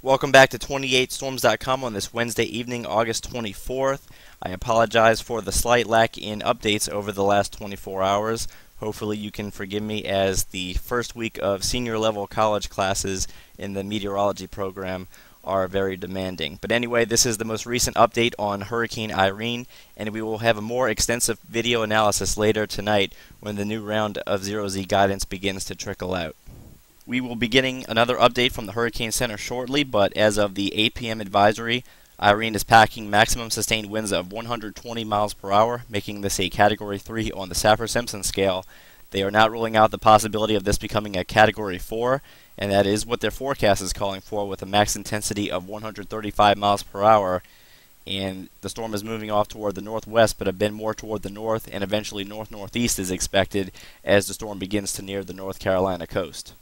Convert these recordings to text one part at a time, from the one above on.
Welcome back to 28storms.com on this Wednesday evening, August 24th. I apologize for the slight lack in updates over the last 24 hours. Hopefully you can forgive me, as the first week of senior level college classes in the meteorology program are very demanding. But anyway, this is the most recent update on Hurricane Irene, and we will have a more extensive video analysis later tonight when the new round of zero-Z guidance begins to trickle out. We will be getting another update from the Hurricane Center shortly, but as of the 8 p.m. advisory, Irene is packing maximum sustained winds of 120 miles per hour, making this a Category 3 on the Saffir-Simpson scale. They are not ruling out the possibility of this becoming a Category 4, and that is what their forecast is calling for, with a max intensity of 135 miles per hour. And the storm is moving off toward the northwest, but a bit more toward the north, and eventually north-northeast is expected as the storm begins to near the North Carolina coast.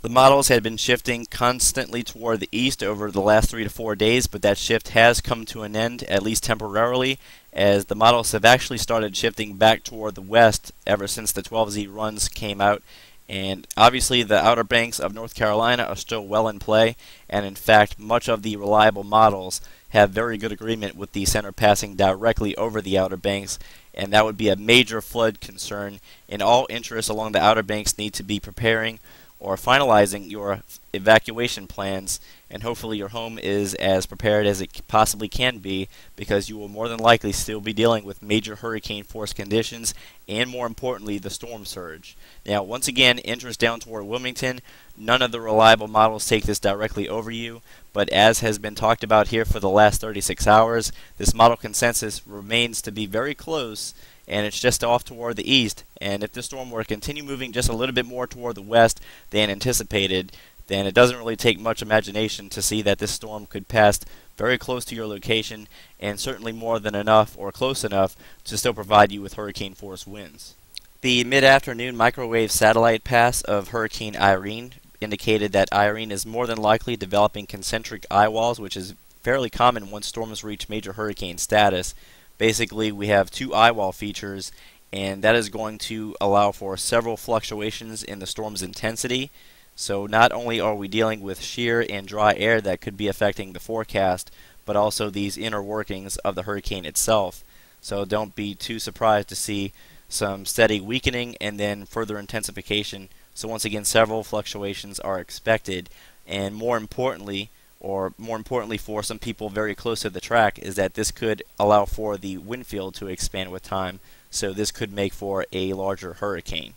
The models had been shifting constantly toward the east over the last 3 to 4 days, but that shift has come to an end, at least temporarily, as the models have actually started shifting back toward the west ever since the 12Z runs came out. And obviously the Outer Banks of North Carolina are still well in play, and in fact much of the reliable models have very good agreement with the center passing directly over the Outer Banks, and that would be a major flood concern. And all interests along the Outer Banks need to be preparing or finalizing your evacuation plans, and hopefully your home is as prepared as it possibly can be, because you will more than likely still be dealing with major hurricane force conditions and, more importantly, the storm surge. Now, once again, interest down toward Wilmington. None of the reliable models take this directly over you, but as has been talked about here for the last 36 hours, this model consensus remains to be very close, and it's just off toward the east. And if the storm were to continue moving just a little bit more toward the west than anticipated, then it doesn't really take much imagination to see that this storm could pass very close to your location, and certainly more than enough or close enough to still provide you with hurricane force winds. The mid-afternoon microwave satellite pass of Hurricane Irene indicated that Irene is more than likely developing concentric eye walls, which is fairly common once storms reach major hurricane status. Basically, we have two eye wall features, and that is going to allow for several fluctuations in the storm's intensity. So not only are we dealing with shear and dry air that could be affecting the forecast, but also these inner workings of the hurricane itself. So don't be too surprised to see some steady weakening and then further intensification. So once again, several fluctuations are expected, and more importantly for some people very close to the track, is that this could allow for the wind field to expand with time, so this could make for a larger hurricane.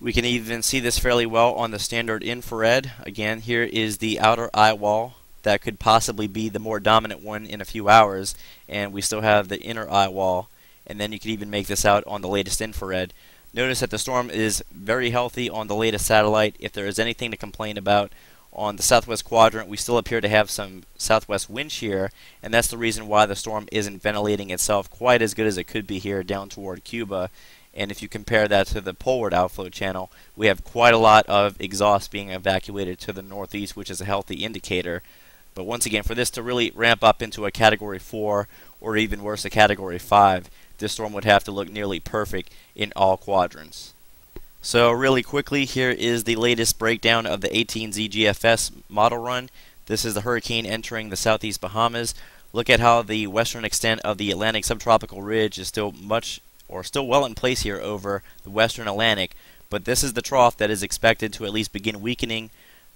We can even see this fairly well on the standard infrared. Again, here is the outer eye wall that could possibly be the more dominant one in a few hours, and we still have the inner eye wall, and then you can even make this out on the latest infrared. Notice that the storm is very healthy on the latest satellite. If there is anything to complain about, on the southwest quadrant we still appear to have some southwest wind shear, and that's the reason why the storm isn't ventilating itself quite as good as it could be here down toward Cuba. And if you compare that to the poleward outflow channel, we have quite a lot of exhaust being evacuated to the northeast, which is a healthy indicator. But once again, for this to really ramp up into a Category 4, or even worse, a Category 5, this storm would have to look nearly perfect in all quadrants. So really quickly, here is the latest breakdown of the 18Z GFS model run. This is the hurricane entering the southeast Bahamas. Look at how the western extent of the Atlantic subtropical ridge is still well in place here over the western Atlantic, but this is the trough that is expected to at least begin weakening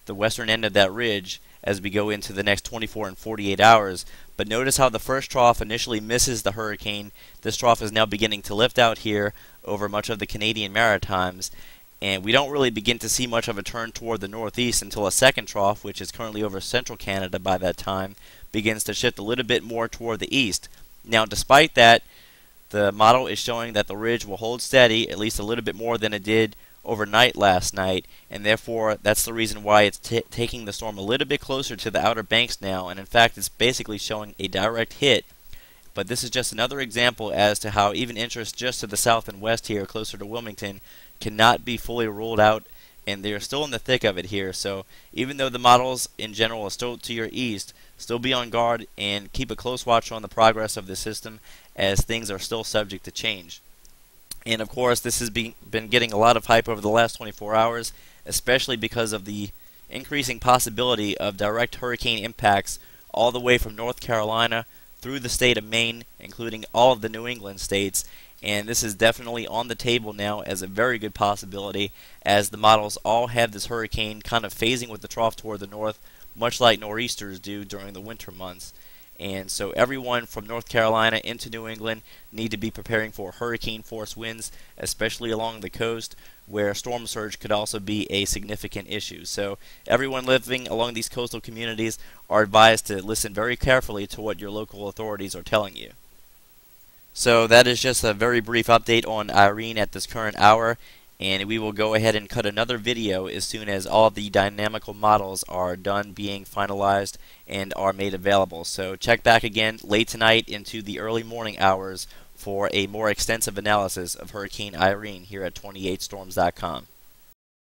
the western end of that ridge as we go into the next 24 and 48 hours. But notice how the first trough initially misses the hurricane. This trough is now beginning to lift out here over much of the Canadian Maritimes, and we don't really begin to see much of a turn toward the northeast until a second trough, which is currently over central Canada by that time, begins to shift a little bit more toward the east. Now, despite that, the model is showing that the ridge will hold steady, at least a little bit more than it did overnight last night, and therefore that's the reason why it's taking the storm a little bit closer to the Outer Banks now, and in fact it's basically showing a direct hit. But this is just another example as to how even interest just to the south and west here, closer to Wilmington, cannot be fully ruled out, and they are still in the thick of it here. So even though the models in general are still to your east, still be on guard and keep a close watch on the progress of the system, as things are still subject to change. And of course, this has been getting a lot of hype over the last 24 hours, especially because of the increasing possibility of direct hurricane impacts all the way from North Carolina through the state of Maine, including all of the New England states. And this is definitely on the table now as a very good possibility, as the models all have this hurricane kind of phasing with the trough toward the north, much like nor'easters do during the winter months. And so everyone from North Carolina into New England need to be preparing for hurricane force winds, especially along the coast, where storm surge could also be a significant issue. So everyone living along these coastal communities are advised to listen very carefully to what your local authorities are telling you. So that is just a very brief update on Irene at this current hour, and we will go ahead and cut another video as soon as all of the dynamical models are done being finalized and are made available. So check back again late tonight into the early morning hours for a more extensive analysis of Hurricane Irene here at 28storms.com.